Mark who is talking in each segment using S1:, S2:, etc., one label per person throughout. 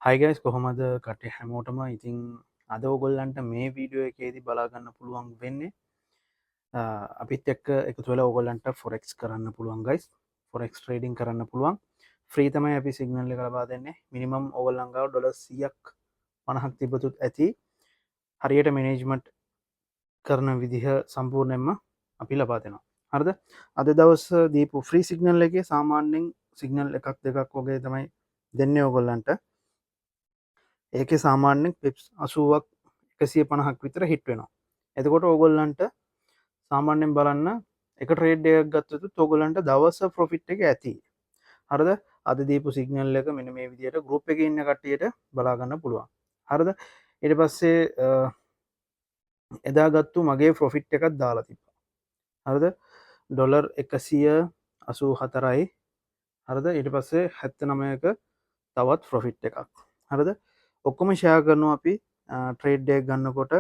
S1: හයි guys කොහොමද කටේ හැමෝටම ඉතින් අද ඔගොල්ලන්ට මේ වීඩියෝ එකේදී බලාගන්න පුළුවන් වෙන්නේ අපිත් එක්ක එකතු වෙලා ඔයගොල්ලන්ට ෆොරෙක්ස් කරන්න පුළුවන් ගයිස් ෆොරෙක්ස් ට්‍රේඩින් කරන්න පුළුවන් ෆ්‍රී තමයි අපි සිග්නල් එක ලබා දෙන්නේ මිනිමම් ඔයගොල්ලන් ගාව ඩොලර් 100ක් 50ක් තිබතුත් ඇති හරියට මැනේජ්මන්ට් කරන විදිහ සම්පූර්ණයෙන්ම අපි ලබා දෙනවා හරිද අද දවස් දීපු ෆ්‍රී සිග්නල් එකේ සාමාන්‍යයෙන් සිග්නල් එකක් දෙකක් වගේ තමයි දෙන්නේ ඔයගොල්ලන්ට ඒකේ සාමාන්‍යෙන් පිප්ස් 80ක් 150ක් විතර හිට වෙනවා. එතකොට ඕගොල්ලන්ට සාමාන්‍යයෙන් බලන්න එක ට්‍රේඩ් එකක් ගත්තොත් ඕගොල්ලන්ට දවස් ප්‍රොෆිට් එක ඇති. හරිද? අද දීපු සිග්නල් එක මෙන්න මේ විදිහට ගෲප් එකේ ඉන්න කට්ටියට බලා ගන්න පුළුවන්. හරිද? ඊට පස්සේ එදා ගත්තු මගේ ප්‍රොෆිට් එකක් දාලා තිබ්බා. හරිද? ඩොලර් 184යි. හරිද? ඊට පස්සේ 79ක තවත් ප්‍රොෆිට් එකක්. හරිද? ඔක්කොම ෂෙයා කරනවා අපි ට්‍රේඩ් එක ගන්නකොට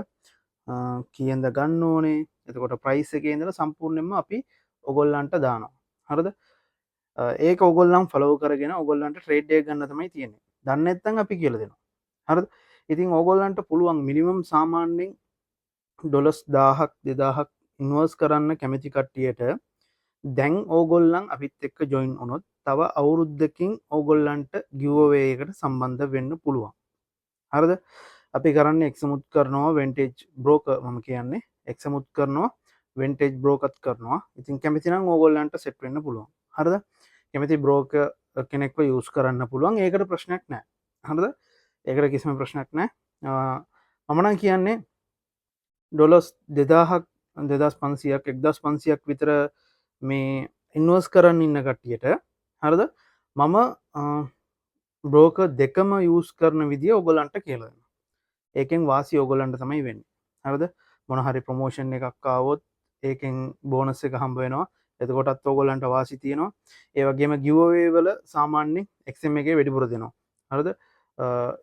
S1: කීයෙන්ද ගන්න ඕනේ එතකොට ප්‍රයිස් එකේ ඉඳලා සම්පූර්ණයෙන්ම අපි ඔයගොල්ලන්ට දානවා හරිද ඒක ඔයගොල්ලන් ෆලෝ කරගෙන ඔයගොල්ලන්ට ට්‍රේඩ් එක ගන්න තමයි තියෙන්නේ දන්නේ නැත්නම් අපි කියලා දෙනවා හරිද ඉතින් ඔයගොල්ලන්ට පුළුවන් මිනිමම් සාමාන්‍යයෙන් ඩොලර්ස් 1000ක් 2000ක් ඉන්වෙස්ට් කරන්න කැමති කට්ටියට දැන් ඕගොල්ලන් අපිත් එක්ක ජොයින් වුණොත් තව අවුරුද්දකින් ඕගොල්ලන්ට ගිව්අවේ එකට සම්බන්ධ වෙන්න පුළුවන් හරිද අපි කරන්නේ එක්සමුත් කරනවා වෙන්ටේජ් බ්‍රෝකර් මම කියන්නේ එක්සමුත් කරනවා වෙන්ටේජ් බ්‍රෝකර්ත් කරනවා ඉතින් කැමති නම් ඕගොල්ලන්ට සෙට් වෙන්න පුළුවන් හරිද කැමති බ්‍රෝකර් කෙනෙක්ව යූස් කරන්න පුළුවන් ඒකට ප්‍රශ්නයක් නැහැ හරිද ඒකට කිසිම ප්‍රශ්නයක් නැහැ මම නම් කියන්නේ ඩොලර්ස් 2000ක් 2500ක් 1500ක් විතර මේ ඉන්වෙස්ට් කරන්න ඉන්න කට්ටියට හරිද මම බ්‍රෝක දෙකම යස් කරන විදිිය ඔගොලන්ට කියලන්න ඒකෙන් වාසි ඔගොලන්ට තමයි වෙන්න හරද මොනහරි ප්‍රමෝෂන් එකක්කාවොත් ඒකෙන් බෝනස් එක හම්බ වෙනවා එතකොටත් ඔගොලන්ට වාසි තියෙනවා ඒවගේම ගිවවේවල සාමාන්‍යෙන් එක්ම එක වැඩිපුර දෙනවා හරද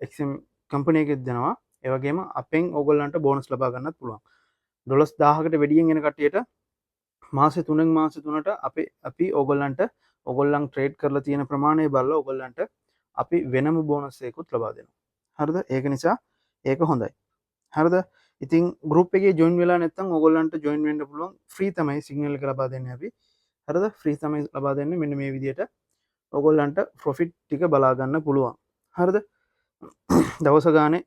S1: එක්ම් කම්පනයගෙත් දෙනවා ඒවගේම අපෙන් ඔගොල්ලන්ට බෝනස් ලබාගන්නත් පුළුවන් ඩොලස් 1000කට වැඩියෙන් එන කටියට මාස 3 මාස 3ට අපි ඔගොල්ලන්ට ඔගොල්ලන් ට්‍රේඩ් කරලා තියෙන ප්‍රමාණය බලලා ඔගොල්ලන්ට අපි වෙනම බෝනස් එකකුත් ලබා දෙනවා. හරිද? ඒක නිසා ඒක හොඳයි. හරිද? ඉතින් ගෲප් එකේ ජොයින් වෙලා නැත්නම් ඔයගොල්ලන්ට ජොයින් වෙන්න පුළුවන්. ෆ්‍රී තමයි සිග්නල් එක ලබා දෙන්නේ අපි. හරිද? ෆ්‍රී තමයි ලබා දෙන්නේ මෙන්න මේ විදිහට. ඔයගොල්ලන්ට ප්‍රොෆිට් ටික බලා ගන්න පුළුවන්. හරිද? දවස ගානේ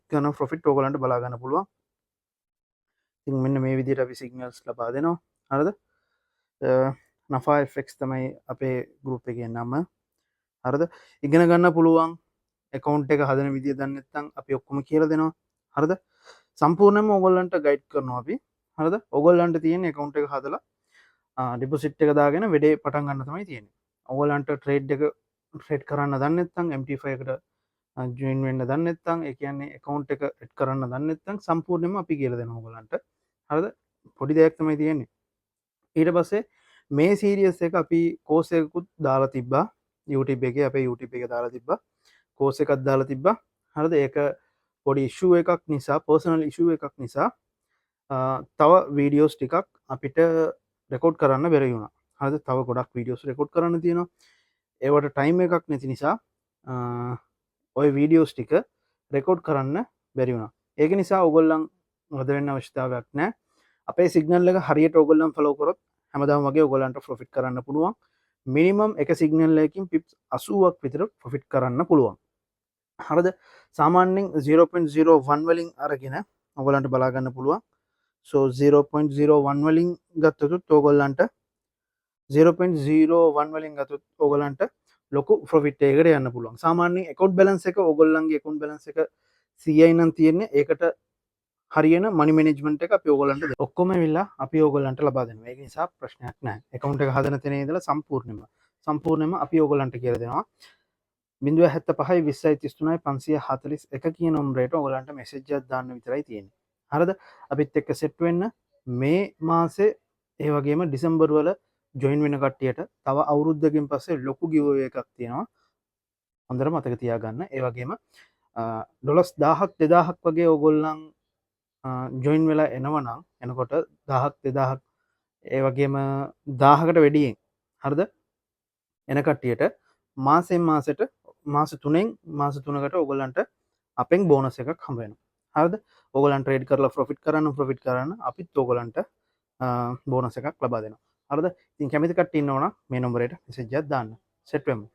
S1: කරන ප්‍රොෆිට් ඔයගොල්ලන්ට බලා ගන්න පුළුවන්. ඉතින් මෙන්න මේ විදිහට අපි සිග්නල්ස් ලබා දෙනවා. හරිද? නෆා FX තමයි අපේ ගෲප් එකේ නම. හරිද ඉගෙන ගන්න පුළුවන් account එක හදන විදිය දන්නේ නැත්නම් අපි ඔක්කොම කියලා දෙනවා හරිද සම්පූර්ණයෙන්ම ඕගොල්ලන්ට ගයිඩ් කරනවා අපි හරිද ඕගොල්ලන්ට තියෙන account එක හදලා ඩිපොසිට් එක දාගෙන වැඩේ පටන් ගන්න තමයි තියෙන්නේ ඕගොල්ලන්ට ට්‍රේඩ් එක ට්‍රේඩ් කරන්න දන්නේ නැත්නම් MT5 එකට ජොයින් වෙන්න දන්නේ නැත්නම් ඒ කියන්නේ account එක එඩ් කරන්න දන්නේ නැත්නම් සම්පූර්ණයෙන්ම අපි කියලා දෙනවා ඕගොල්ලන්ට හරිද පොඩි දෙයක් තමයි තියෙන්නේ ඊට පස්සේ මේ සීරියස් එක අපි කෝස් එකකුත් දාලා තිබ්බා YouTube එකේ අපේ YouTube එකේ දාලා තිබ්බා කෝස් එකක් දාලා තිබ්බා හරිද ඒක පොඩි ඉෂුව එකක් නිසා පර්සනල් ඉෂුව එකක් නිසා තව වීඩියෝස් ටිකක් අපිට රෙකෝඩ් කරන්න බැරි වුණා හරිද තව ගොඩක් වීඩියෝස් රෙකෝඩ් කරන්න තියෙනවා ඒවට ටයිම් එකක් නැති නිසා ඔය වීඩියෝස් ටික රෙකෝඩ් කරන්න බැරි වුණා ඒක නිසා ඔයගොල්ලන් මොකද වෙන්න අවශ්‍යතාවයක් නැහැ අපේ සිග්නල් එක හරියට ඔයගොල්ලන් ෆලෝ කරොත් හැමදාම වගේ ඔයගොල්ලන්ට ප්‍රොෆිට් කරන්න පුළුවන් මිනිමම් එක සිගනල් එකකින් පිප්ස් 80ක් විතර ප්‍රොෆිට් කරන්න පුළුවන්. හරිද? සාමාන්‍යයෙන් 0.01 වලින් අරගෙන ඔයගලන්ට බලා ගන්න පුළුවන්. so 0.01 වලින් ගත්තොත් ඔයගලන්ට 0.01 වලින් ගත්තොත් ඔයගලන්ට ලොකු ප්‍රොෆිට් එකකට යන්න පුළුවන්. සාමාන්‍යයෙන් account balance එක ඔයගොල්ලන්ගේ account balance එක 100යි නම් තියෙන්නේ. ඒකට හරියන මනි මැනේජ්මන්ට් එක අපි ඕගොල්ලන්ට ඔක්කොම ඇවිල්ලා අපි ඕගොල්ලන්ට ලබා දෙනවා. ඒක නිසා ප්‍රශ්නයක් නැහැ. account එක හදන තැන ඉඳලා සම්පූර්ණයෙන්ම අපි ඕගොල්ලන්ට කියලා දෙනවා. 075 20 33 541 කියන නම්බරයට ඕගොල්ලන්ට මෙසේජ් එකක් දාන්න විතරයි තියෙන්නේ. හරිද? අපිත් එක්ක සෙට් වෙන්න මේ මාසේ ඒ වගේම ඩිසෙම්බර් වල ජොයින් වෙන කට්ටියට තව අවුරුද්දකින් පස්සේ ලොකු ගිව් එකක් තියෙනවා. හොඳට මතක තියාගන්න. ඒ වගේම ඩොලර්ස් 1000ක් 2000ක් වගේ ඕගොල්ලන් ජොයින් වෙලා එනවනම් එනකොට 1000ක් 2000ක් ඒ වගේම 1000කට වැඩියෙන් හරිද එන කට්ටියට මාසෙන් මාසෙට මාස 3කට ඔයගොල්ලන්ට අපෙන් බෝනස් එකක් හම්බ වෙනවා. හරිද? ඔයගොල්ලන් ට්‍රේඩ් කරලා ප්‍රොෆිට් කරන්න අපිත් ඔයගොල්ලන්ට බෝනස් එකක් ලබා දෙනවා. හරිද? ඉතින් කැමති කට්ටිය ඉන්නවනම් මේ නම්බරයට මෙසේජ් එකක් දාන්න. සෙට් වෙමු.